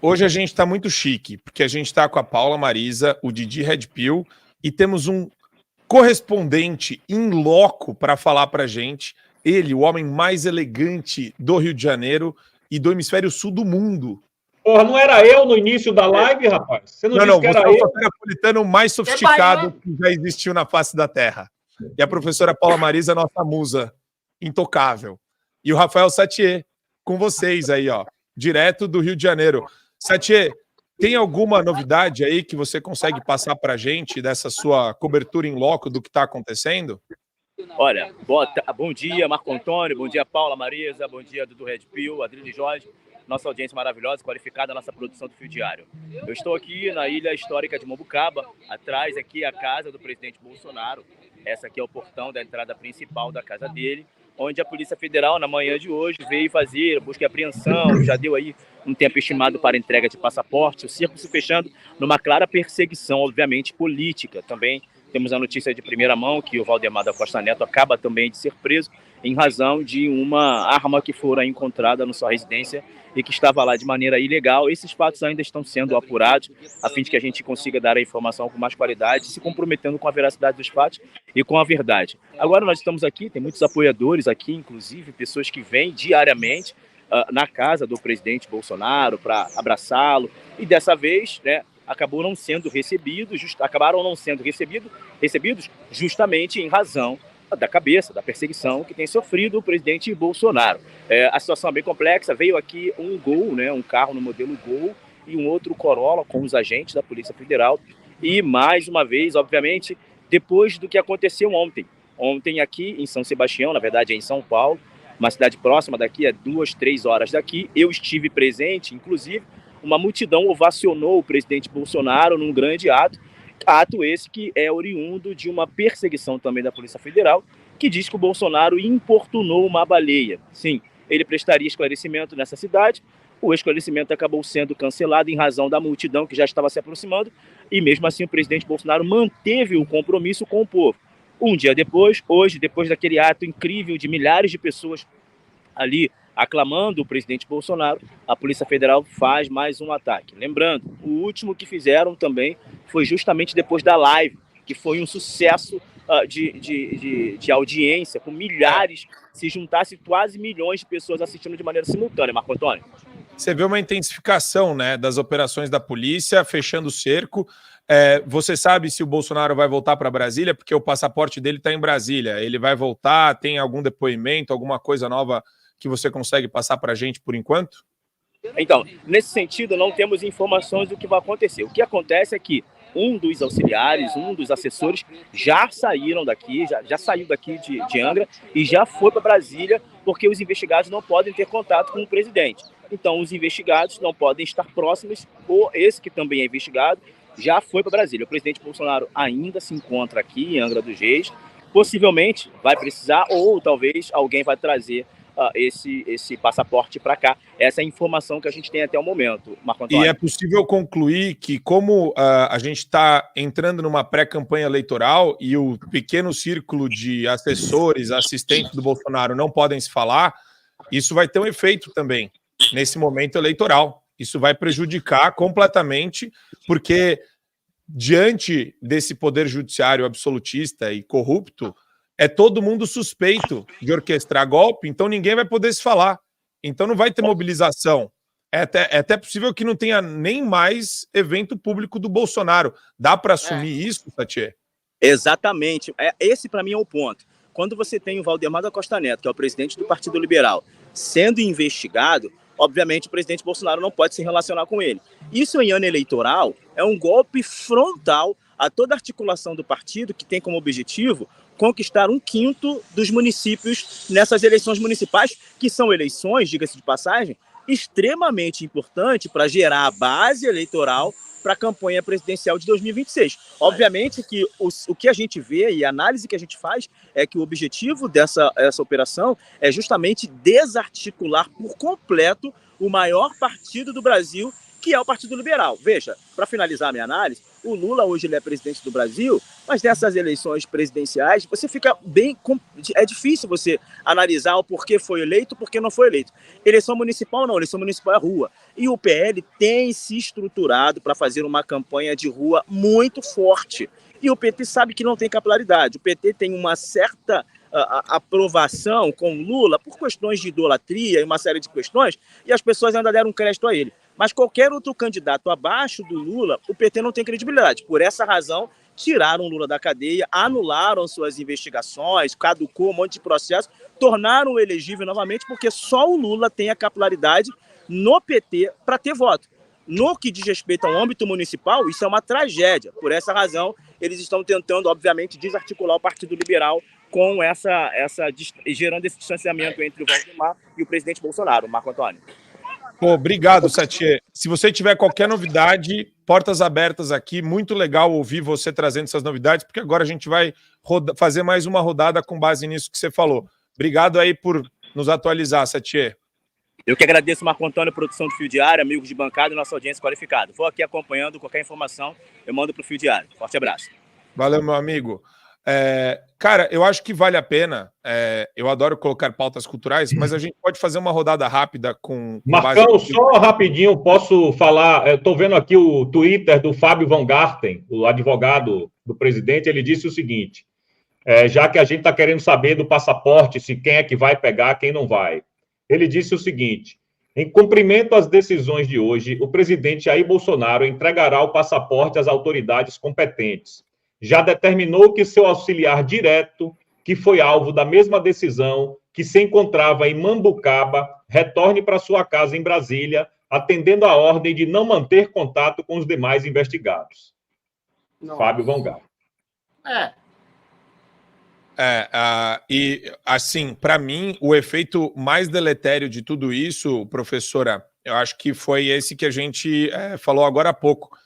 Hoje a gente está muito chique, porque a gente está com a Paula Marisa, o Didi Red Pill, e temos um correspondente in loco para falar para a gente. Ele, o homem mais elegante do Rio de Janeiro e do hemisfério sul do mundo. Porra, não era eu no início da live, rapaz? Você não disse que era eu? Você é o napolitano mais sofisticado que já existiu na face da Terra. E a professora Paula Marisa, nossa musa intocável. E o Rafael Satie, com vocês aí, ó, direto do Rio de Janeiro. Satie, tem alguma novidade aí que você consegue passar para a gente dessa sua cobertura em loco do que está acontecendo? Olha, bom dia, Marco Antônio, bom dia, Paula Marisa, bom dia, Dudu Red Pill, Adriane Jorge, nossa audiência maravilhosa, qualificada, nossa produção do Fio Diário. Eu estou aqui na ilha histórica de Mombucaba, atrás aqui a casa do presidente Bolsonaro. Essa aqui é o portão da entrada principal da casa dele, onde a Polícia Federal, na manhã de hoje, veio fazer busca e apreensão, já deu aí um tempo estimado para entrega de passaporte, o circo se fechando numa clara perseguição, obviamente, política. Também temos a notícia de primeira mão que o Valdemar da Costa Neto acaba também de ser preso em razão de uma arma que fora encontrada na sua residência e que estava lá de maneira ilegal. Esses fatos ainda estão sendo apurados, a fim de que a gente consiga dar a informação com mais qualidade, se comprometendo com a veracidade dos fatos e com a verdade. Agora nós estamos aqui, tem muitos apoiadores aqui, inclusive pessoas que vêm diariamente na casa do presidente Bolsonaro para abraçá-lo, e dessa vez, né, acabaram não sendo recebidos justamente em razão da cabeça, da perseguição que tem sofrido o presidente Bolsonaro. A situação é bem complexa, veio aqui um Gol, né, um carro no modelo Gol, e um outro Corolla com os agentes da Polícia Federal, e mais uma vez, obviamente, depois do que aconteceu ontem aqui em São Sebastião, na verdade é em São Paulo, uma cidade próxima daqui, é 2-3 horas daqui, eu estive presente, inclusive, uma multidão ovacionou o presidente Bolsonaro num grande ato esse que é oriundo de uma perseguição também da Polícia Federal, que diz que o Bolsonaro importunou uma baleia. Sim, ele prestaria esclarecimento nessa cidade, o esclarecimento acabou sendo cancelado em razão da multidão que já estava se aproximando, e mesmo assim o presidente Bolsonaro manteve o compromisso com o povo. Um dia depois, hoje, depois daquele ato incrível de milhares de pessoas ali aclamando o presidente Bolsonaro, a Polícia Federal faz mais um ataque. Lembrando, o último que fizeram também foi justamente depois da live, que foi um sucesso de audiência, com milhares, se juntasse quase milhões de pessoas assistindo de maneira simultânea, Marco Antônio. Você vê uma intensificação, né, das operações da polícia, fechando o cerco. Você sabe se o Bolsonaro vai voltar para Brasília? Porque o passaporte dele está em Brasília. Ele vai voltar? Tem algum depoimento, alguma coisa nova que você consegue passar para a gente por enquanto? Então, nesse sentido, não temos informações do que vai acontecer. O que acontece é que um dos auxiliares, um dos assessores já saíram daqui, já saiu daqui de Angra e já foi para Brasília, porque os investigados não podem ter contato com o presidente. Então, os investigados não podem estar próximos, ou esse que também é investigado já foi para Brasília. O presidente Bolsonaro ainda se encontra aqui em Angra dos Reis, possivelmente vai precisar, ou talvez alguém vai trazer esse passaporte para cá. Essa é a informação que a gente tem até o momento, Marco Antônio. E é possível concluir que, como a gente está entrando numa pré-campanha eleitoral e o pequeno círculo de assessores, assistentes do Bolsonaro não podem se falar, isso vai ter um efeito também nesse momento eleitoral. Isso vai prejudicar completamente, porque diante desse poder judiciário absolutista e corrupto, é todo mundo suspeito de orquestrar golpe, então ninguém vai poder se falar. Então não vai ter mobilização. É até possível que não tenha nem mais evento público do Bolsonaro. Dá para assumir isso, Satie? Exatamente. Esse, para mim, é o ponto. Quando você tem o Valdemar da Costa Neto, que é o presidente do Partido Liberal, sendo investigado, obviamente o presidente Bolsonaro não pode se relacionar com ele. Isso em ano eleitoral é um golpe frontal a toda a articulação do partido, que tem como objetivo conquistar 1/5 dos municípios nessas eleições municipais, que são eleições, diga-se de passagem, extremamente importantes para gerar a base eleitoral para a campanha presidencial de 2026. Obviamente que o que a gente vê e a análise que a gente faz é que o objetivo dessa operação é justamente desarticular por completo o maior partido do Brasil, que é o Partido Liberal. Veja, para finalizar a minha análise, o Lula hoje ele é presidente do Brasil Mas nessas eleições presidenciais, você fica bem... É difícil você analisar o porquê foi eleito, porquê não foi eleito. Eleição municipal não, eleição municipal é rua. E o PL tem se estruturado para fazer uma campanha de rua muito forte. E o PT sabe que não tem capilaridade. O PT tem uma certa aprovação com Lula por questões de idolatria e uma série de questões, e as pessoas ainda deram crédito a ele. Mas qualquer outro candidato abaixo do Lula, o PT não tem credibilidade. Por essa razão, tiraram o Lula da cadeia, anularam suas investigações, caducou um monte de processo, tornaram-o elegível novamente, porque só o Lula tem a capilaridade no PT para ter voto. No que diz respeito ao âmbito municipal, isso é uma tragédia. Por essa razão, eles estão tentando, obviamente, desarticular o Partido Liberal com gerando esse distanciamento entre o Valdemar e o presidente Bolsonaro, o Marco Antônio. Pô, obrigado, Satye. Se você tiver qualquer novidade, portas abertas aqui. Muito legal ouvir você trazendo essas novidades, porque agora a gente vai fazer mais uma rodada com base nisso que você falou. Obrigado aí por nos atualizar, Satye. Eu que agradeço, Marco Antônio, produção do Fio Diário, amigos de bancada e nossa audiência qualificada. Vou aqui acompanhando qualquer informação, eu mando para o Fio Diário. Forte abraço. Valeu, meu amigo. Cara, eu acho que vale a pena. Eu adoro colocar pautas culturais, mas a gente pode fazer uma rodada rápida com Marcão, só rapidinho, posso falar? Eu estou vendo aqui o Twitter do Fábio Van Garten, o advogado do presidente. Ele disse o seguinte: já que a gente está querendo saber do passaporte, se quem é que vai pegar, quem não vai. Ele disse o seguinte: em cumprimento às decisões de hoje, o presidente Jair Bolsonaro entregará o passaporte às autoridades competentes. Já determinou que seu auxiliar direto, que foi alvo da mesma decisão, que se encontrava em Mambucaba, retorne para sua casa em Brasília, atendendo a ordem de não manter contato com os demais investigados. Nossa. Fábio Van Garten. E assim, para mim, o efeito mais deletério de tudo isso, professora, eu acho que foi esse que a gente falou agora há pouco.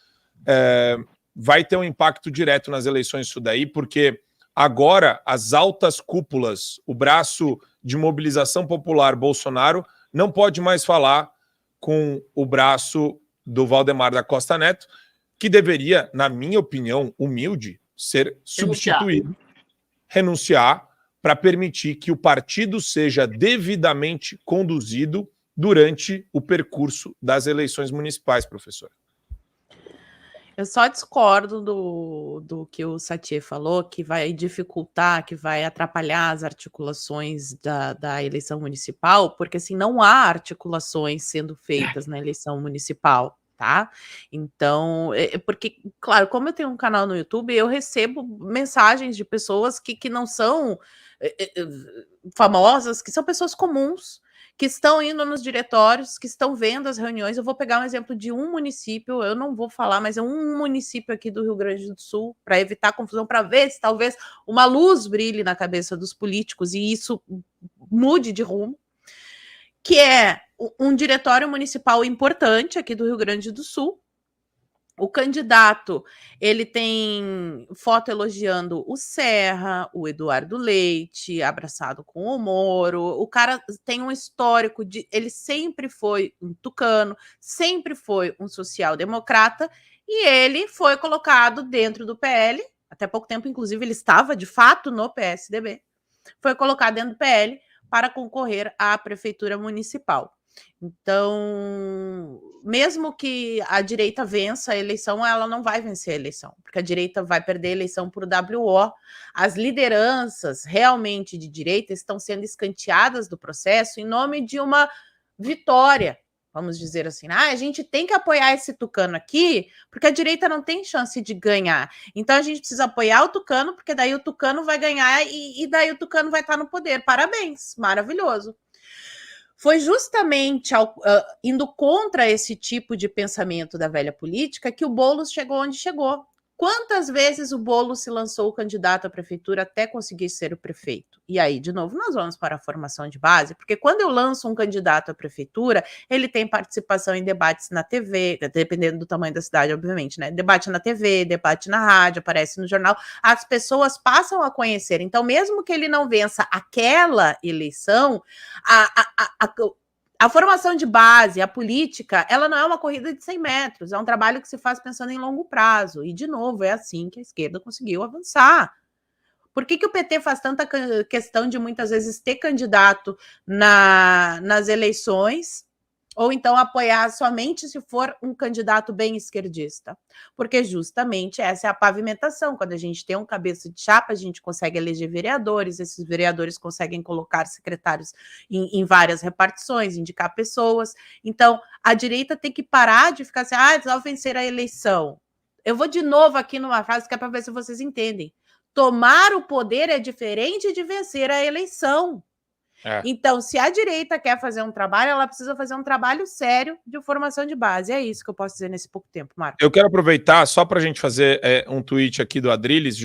Vai ter um impacto direto nas eleições isso daí, porque agora as altas cúpulas, o braço de mobilização popular Bolsonaro, não pode mais falar com o braço do Valdemar da Costa Neto, que deveria, na minha opinião, humilde, ser substituído, renunciar para permitir que o partido seja devidamente conduzido durante o percurso das eleições municipais, professor. Eu só discordo do que o Satye falou, que vai dificultar, que vai atrapalhar as articulações da eleição municipal, porque assim, não há articulações sendo feitas na eleição municipal, tá? Então, porque, claro, como eu tenho um canal no YouTube, eu recebo mensagens de pessoas que não são famosas, que são pessoas comuns, que estão indo nos diretórios, que estão vendo as reuniões. Eu vou pegar um exemplo de um município, eu não vou falar, mas é um município aqui do Rio Grande do Sul, para evitar confusão, para ver se talvez uma luz brilhe na cabeça dos políticos e isso mude de rumo, que é um diretório municipal importante aqui do Rio Grande do Sul. O candidato, ele tem foto elogiando o Serra, o Eduardo Leite, abraçado com o Moro. O cara tem um histórico de... Ele sempre foi um tucano, sempre foi um social-democrata, e ele foi colocado dentro do PL, até pouco tempo, inclusive, ele estava, de fato, no PSDB, foi colocado dentro do PL para concorrer à prefeitura municipal. Então, mesmo que a direita vença a eleição, ela não vai vencer a eleição, porque a direita vai perder a eleição por WO. As lideranças realmente de direita estão sendo escanteadas do processo em nome de uma vitória, vamos dizer assim. A gente tem que apoiar esse tucano aqui, porque a direita não tem chance de ganhar. Então, a gente precisa apoiar o tucano, porque daí o tucano vai ganhar e daí o tucano vai estar no poder. Parabéns, maravilhoso. Foi justamente indo contra esse tipo de pensamento da velha política que o Boulos chegou onde chegou. Quantas vezes o Boulos se lançou candidato à prefeitura até conseguir ser o prefeito? E aí, de novo, nós vamos para a formação de base, porque quando eu lanço um candidato à prefeitura, ele tem participação em debates na TV, dependendo do tamanho da cidade, obviamente, né? Debate na TV, debate na rádio, aparece no jornal, as pessoas passam a conhecer. Então, mesmo que ele não vença aquela eleição, A formação de base, a política, ela não é uma corrida de 100 metros, é um trabalho que se faz pensando em longo prazo. E, de novo, é assim que a esquerda conseguiu avançar. Por que o PT faz tanta questão de, muitas vezes, ter candidato nas eleições, ou então apoiar somente se for um candidato bem esquerdista? Porque justamente essa é a pavimentação. Quando a gente tem um cabeça de chapa, a gente consegue eleger vereadores, esses vereadores conseguem colocar secretários em várias repartições, indicar pessoas. Então, a direita tem que parar de ficar assim, só vencer a eleição. Eu vou de novo aqui numa frase que é para ver se vocês entendem. Tomar o poder é diferente de vencer a eleição. Então, se a direita quer fazer um trabalho, ela precisa fazer um trabalho sério de formação de base. É isso que eu posso dizer nesse pouco tempo, Marco. Eu quero aproveitar, só para a gente fazer um tweet aqui do Adrilles,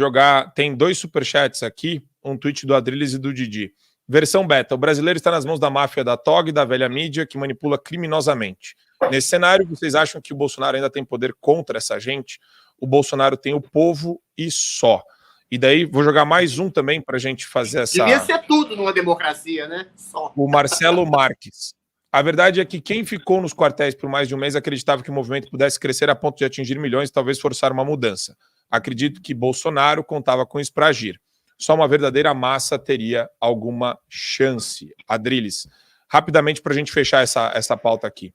tem 2 superchats aqui, um tweet do Adrilles e do Didi. Versão beta, o brasileiro está nas mãos da máfia da TOG e da velha mídia que manipula criminosamente. Nesse cenário, vocês acham que o Bolsonaro ainda tem poder contra essa gente? O Bolsonaro tem o povo e só. E daí, vou jogar mais um também para a gente fazer essa... Devia ser tudo numa democracia, né? Só. O Marcelo Marques. A verdade é que quem ficou nos quartéis por mais de um mês acreditava que o movimento pudesse crescer a ponto de atingir milhões e talvez forçar uma mudança. Acredito que Bolsonaro contava com isso para agir. Só uma verdadeira massa teria alguma chance. Adrilles, rapidamente para a gente fechar essa pauta aqui.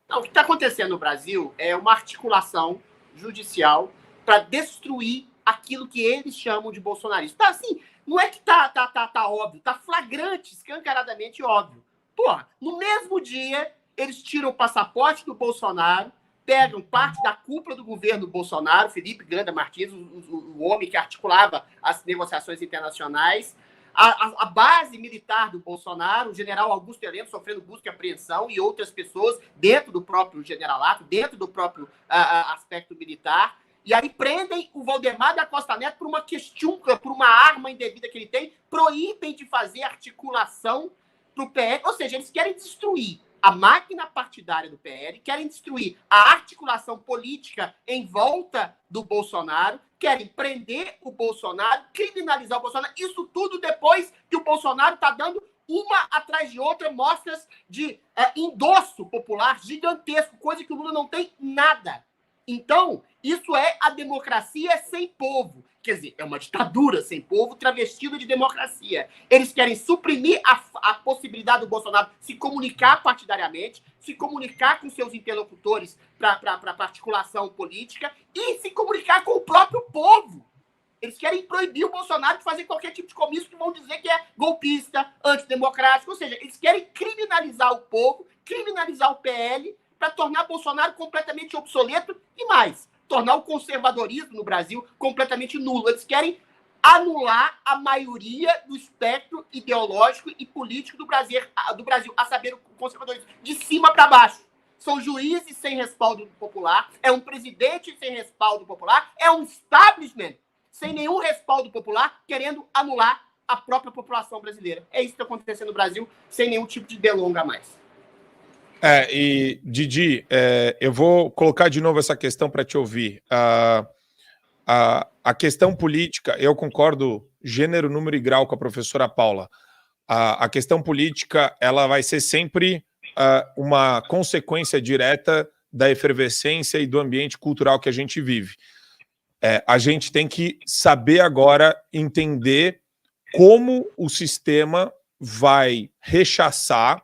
Não, o que está acontecendo no Brasil é uma articulação judicial para destruir aquilo que eles chamam de bolsonarismo. Tá assim, não é que tá óbvio, tá flagrante, escancaradamente óbvio. Porra, no mesmo dia, eles tiram o passaporte do Bolsonaro, pegam parte da cúpula do governo Bolsonaro, Felipe Ganda Martins, o homem que articulava as negociações internacionais, a base militar do Bolsonaro, o general Augusto Heleno sofrendo busca e apreensão e outras pessoas dentro do próprio generalato, dentro do próprio aspecto militar. E aí prendem o Valdemar da Costa Neto por uma questionca, por uma arma indevida que ele tem, proíbem de fazer articulação para o PL, ou seja, eles querem destruir a máquina partidária do PL, querem destruir a articulação política em volta do Bolsonaro, querem prender o Bolsonaro, criminalizar o Bolsonaro, isso tudo depois que o Bolsonaro está dando uma atrás de outra mostras de endosso popular gigantesco, coisa que o Lula não tem nada. Então, isso é a democracia sem povo. Quer dizer, é uma ditadura sem povo travestida de democracia. Eles querem suprimir a possibilidade do Bolsonaro se comunicar partidariamente, se comunicar com seus interlocutores para articulação política e se comunicar com o próprio povo. Eles querem proibir o Bolsonaro de fazer qualquer tipo de comício que vão dizer que é golpista, antidemocrático. Ou seja, eles querem criminalizar o povo, criminalizar o PL, para tornar Bolsonaro completamente obsoleto e mais, tornar o conservadorismo no Brasil completamente nulo. Eles querem anular a maioria do espectro ideológico e político do Brasil, a saber, o conservadorismo, de cima para baixo. São juízes sem respaldo popular, é um presidente sem respaldo popular, é um establishment sem nenhum respaldo popular, querendo anular a própria população brasileira. É isso que está acontecendo no Brasil, sem nenhum tipo de delonga a mais. E Didi, eu vou colocar de novo essa questão para te ouvir. A questão política, eu concordo gênero, número e grau com a professora Paula. A questão política, ela vai ser sempre uma consequência direta da efervescência e do ambiente cultural que a gente vive. A gente tem que saber agora entender como o sistema vai rechaçar,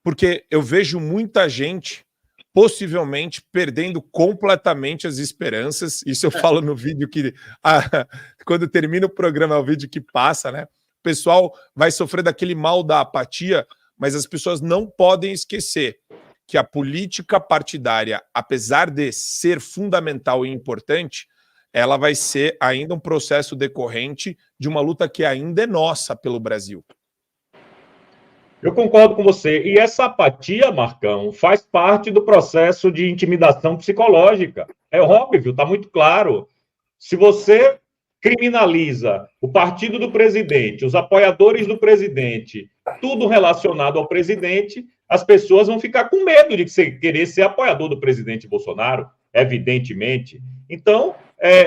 porque eu vejo muita gente possivelmente perdendo completamente as esperanças. Isso eu falo no vídeo que quando termina o programa, é o vídeo que passa, né? O pessoal vai sofrer daquele mal da apatia, mas as pessoas não podem esquecer que a política partidária, apesar de ser fundamental e importante, ela vai ser ainda um processo decorrente de uma luta que ainda é nossa pelo Brasil. Eu concordo com você. E essa apatia, Marcão, faz parte do processo de intimidação psicológica. É óbvio, está muito claro. Se você criminaliza o partido do presidente, os apoiadores do presidente, tudo relacionado ao presidente, as pessoas vão ficar com medo de querer ser apoiador do presidente Bolsonaro, evidentemente. Então,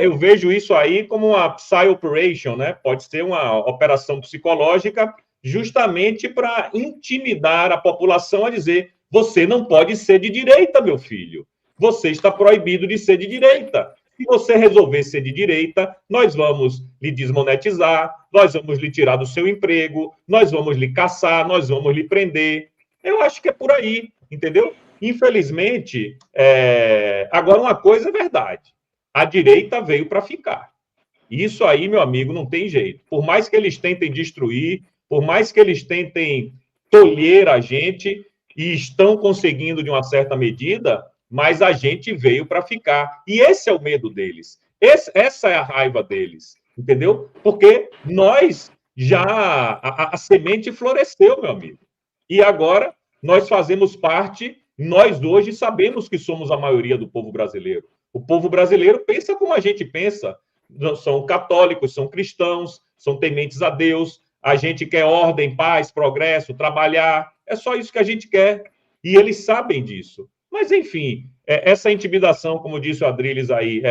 eu vejo isso aí como uma psy operation, né? Pode ser uma operação psicológica justamente para intimidar a população a dizer: você não pode ser de direita, meu filho. Você está proibido de ser de direita. Se você resolver ser de direita, nós vamos lhe desmonetizar, nós vamos lhe tirar do seu emprego, nós vamos lhe caçar, nós vamos lhe prender. Eu acho que é por aí, entendeu? Infelizmente, agora uma coisa é verdade. A direita veio para ficar. Isso aí, meu amigo, não tem jeito. Por mais que eles tentem destruir, por mais que eles tentem tolher a gente, e estão conseguindo de uma certa medida, mas a gente veio para ficar. E esse é o medo deles. Essa é a raiva deles, entendeu? Porque nós a semente floresceu, meu amigo. E agora nós fazemos parte, nós hoje sabemos que somos a maioria do povo brasileiro. O povo brasileiro pensa como a gente pensa. São católicos, são cristãos, são tementes a Deus. A gente quer ordem, paz, progresso, trabalhar. É só isso que a gente quer. E eles sabem disso. Mas, enfim, essa intimidação, como disse o Adriles aí,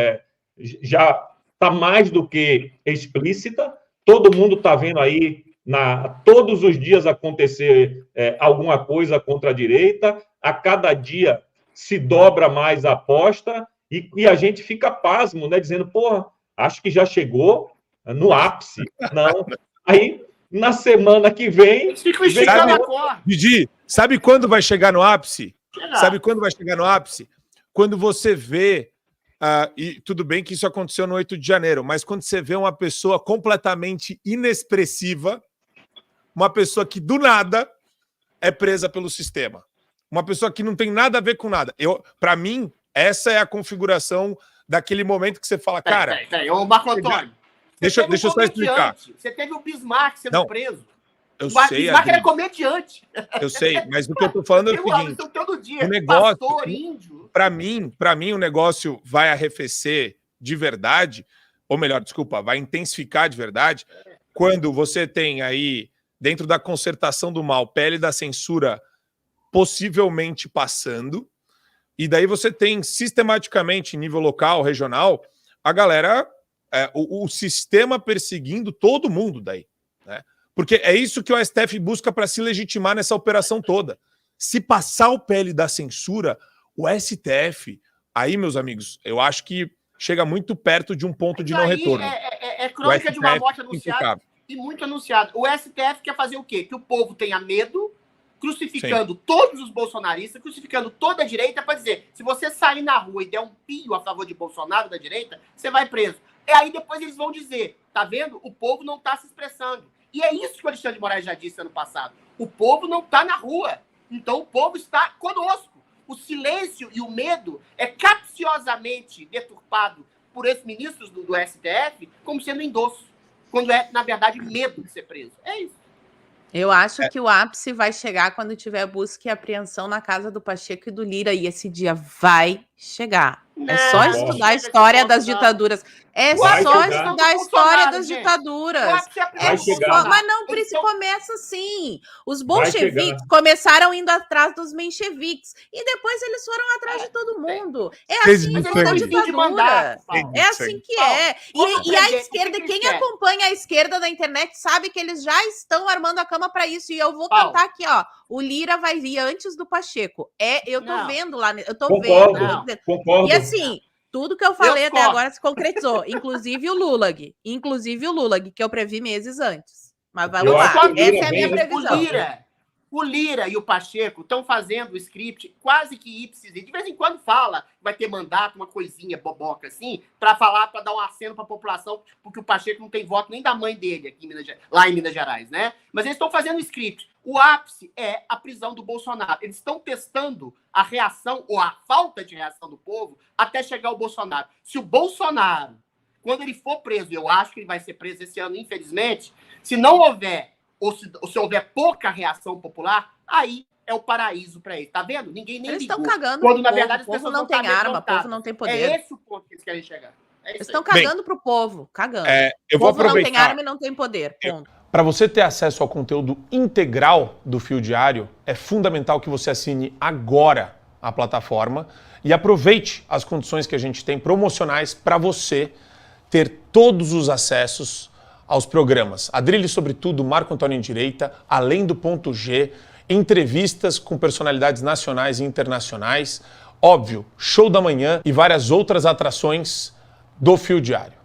já está mais do que explícita. Todo mundo está vendo aí, todos os dias acontecer alguma coisa contra a direita. A cada dia se dobra mais a aposta e a gente fica pasmo, né? Dizendo, porra, acho que já chegou no ápice. Não. Aí, na semana que vem... Didi, sabe quando vai chegar no ápice? Sabe quando vai chegar no ápice? Quando você vê, e tudo bem que isso aconteceu no 8 de janeiro, mas quando você vê uma pessoa completamente inexpressiva, uma pessoa que do nada é presa pelo sistema. Uma pessoa que não tem nada a ver com nada. Para mim, essa é a configuração daquele momento que você fala, cara... Peraí, ô Marco Antônio, deixa eu só explicar. Você teve o Bismarck sendo preso. Eu sei, Bismarck era comediante. Eu sei, mas o que eu tô falando é o seguinte, todo dia, o negócio, pastor, índio. para mim o negócio vai arrefecer de verdade, ou melhor, desculpa, vai intensificar de verdade, quando você tem aí, dentro da concertação do mal, pele da censura possivelmente passando, e daí você tem sistematicamente, em nível local, regional, a galera, o sistema perseguindo todo mundo daí, né? Porque é isso que o STF busca para se legitimar nessa operação toda. Se passar o PL da censura, o STF, aí, meus amigos, eu acho que chega muito perto de um ponto de não retorno. É crônica de uma morte anunciada e muito anunciada. O STF quer fazer o quê? Que o povo tenha medo, crucificando todos os bolsonaristas, crucificando toda a direita, para dizer, se você sair na rua e der um pio a favor de Bolsonaro, da direita, você vai preso. E aí depois eles vão dizer, tá vendo? O povo não está se expressando. E é isso que o Alexandre de Moraes já disse ano passado. O povo não está na rua. Então o povo está conosco. O silêncio e o medo é capciosamente deturpado por esses ministros do STF como sendo endosso. Quando é, na verdade, medo de ser preso. É isso. Eu acho que o ápice vai chegar quando tiver busca e apreensão na casa do Pacheco e do Lira. E esse dia vai chegar. É só estudar a história das ditaduras. É só estudar a história das ditaduras. Mas não começa assim. Os bolcheviques começaram indo atrás dos mencheviques. E depois eles foram atrás de todo mundo. É assim toda ditadura. É assim que é. E a esquerda, quem acompanha a esquerda da internet sabe que eles já estão armando a cama para isso. E eu vou cantar aqui, ó. O Lira vai vir antes do Pacheco. Eu tô vendo lá. Eu tô vendo. Concordo. E assim, tudo que eu falei até agora se concretizou. Inclusive o Lulag. Que eu previ meses antes. Mas vamos lá. Essa é a minha previsão. O Lira e o Pacheco estão fazendo o script quase que ipsis. De vez em quando fala, vai ter mandato, uma coisinha boboca assim, para falar, para dar um aceno para a população, porque o Pacheco não tem voto nem da mãe dele aqui lá em Minas Gerais, né? Mas eles estão fazendo o script. O ápice é a prisão do Bolsonaro. Eles estão testando a reação ou a falta de reação do povo até chegar o Bolsonaro. Se o Bolsonaro, quando ele for preso, eu acho que ele vai ser preso esse ano, infelizmente, se não houver ou se houver pouca reação popular, aí é o paraíso para ele. Tá vendo? Ninguém nem eles ligou. Estão cagando quando, na verdade, o povo não tem arma, o povo não tem poder. É esse o ponto que eles querem chegar. Eles estão cagando pro povo. Cagando. Eu vou aproveitar. Não tem arma e não tem poder. Ponto. Para você ter acesso ao conteúdo integral do Fio Diário, é fundamental que você assine agora a plataforma e aproveite as condições que a gente tem promocionais para você ter todos os acessos aos programas Adrilho sobre Tudo, Marco Antônio em Direita, Além do Ponto G, entrevistas com personalidades nacionais e internacionais, óbvio, Show da Manhã e várias outras atrações do Fio Diário.